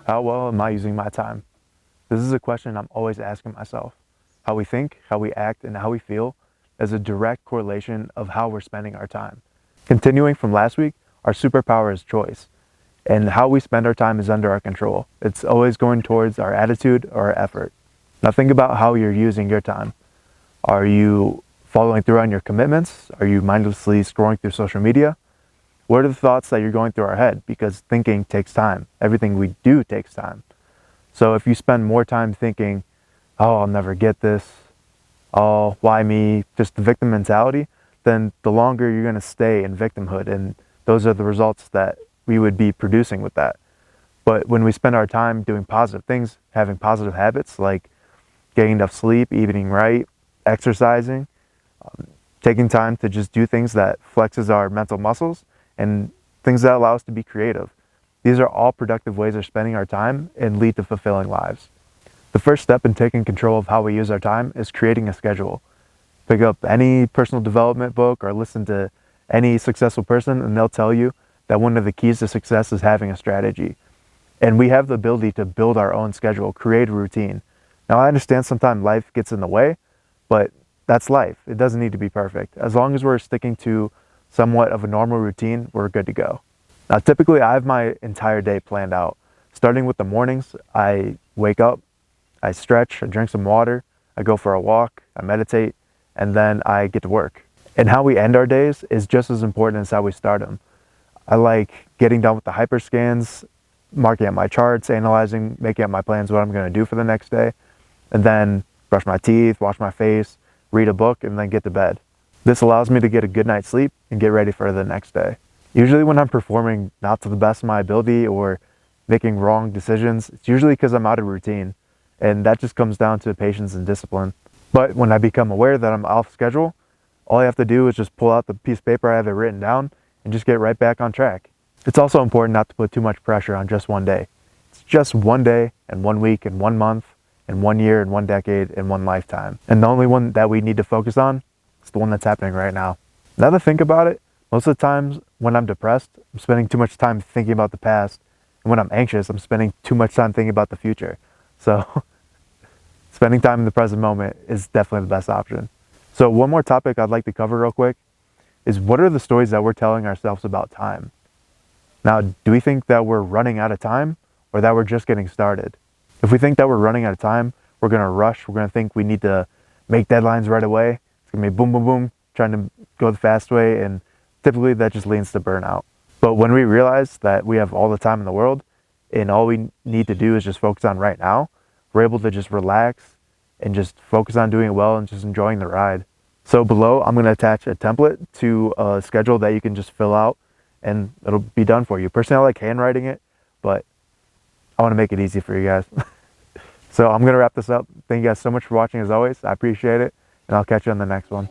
How well am I using my time? This is a question I'm always asking myself. How we think, how we act, and how we feel is a direct correlation of how we're spending our time. Continuing from last week, our superpower is choice, and how we spend our time is under our control. It's always going towards our attitude or our effort. Now think about how you're using your time. Are you following through on your commitments? Are you mindlessly scrolling through social media? What are the thoughts that you're going through our head? Because thinking takes time. Everything we do takes time. So if you spend more time thinking, oh, I'll never get this, oh, why me, just the victim mentality, then the longer you're going to stay in victimhood. And those are the results that we would be producing with that. But when we spend our time doing positive things, having positive habits like getting enough sleep, eating right, exercising, taking time to just do things that flexes our mental muscles and things that allow us to be creative. These are all productive ways of spending our time and lead to fulfilling lives. The first step in taking control of how we use our time is creating a schedule. Pick up any personal development book or listen to any successful person and they'll tell you that one of the keys to success is having a strategy. And we have the ability to build our own schedule, create a routine. Now I understand sometimes life gets in the way, but that's life. It doesn't need to be perfect. As long as we're sticking to somewhat of a normal routine, we're good to go. Now, typically I have my entire day planned out. Starting with the mornings, I wake up, I stretch, I drink some water, I go for a walk, I meditate, and then I get to work. And how we end our days is just as important as how we start them. I like getting done with the hyperscans, marking out my charts, analyzing, making up my plans, what I'm going to do for the next day, and then brush my teeth, wash my face, read a book, and then get to bed. This allows me to get a good night's sleep and get ready for the next day. Usually when I'm performing not to the best of my ability or making wrong decisions, it's usually because I'm out of routine, and that just comes down to patience and discipline. But when I become aware that I'm off schedule, all I have to do is just pull out the piece of paper I have it written down and just get right back on track. It's also important not to put too much pressure on just one day. It's just one day and 1 week and 1 month and 1 year and 1 decade and 1 lifetime. And the only one that we need to focus on is the one that's happening right now. Now to think about it, most of the times when I'm depressed, I'm spending too much time thinking about the past. And when I'm anxious, I'm spending too much time thinking about the future. So spending time in the present moment is definitely the best option. So one more topic I'd like to cover real quick is what are the stories that we're telling ourselves about time? Now, do we think that we're running out of time or that we're just getting started? If we think that we're running out of time, we're going to rush. We're going to think we need to make deadlines right away. It's going to be boom, boom, boom, trying to go the fast way. And typically that just leads to burnout. But when we realize that we have all the time in the world and all we need to do is just focus on right now, we're able to just relax and just focus on doing it well and just enjoying the ride. So below, I'm going to attach a template to a schedule that you can just fill out and it'll be done for you. Personally, I like handwriting it, but I want to make it easy for you guys. So I'm going to wrap this up. Thank you guys so much for watching as always. I appreciate it, and I'll catch you on the next one.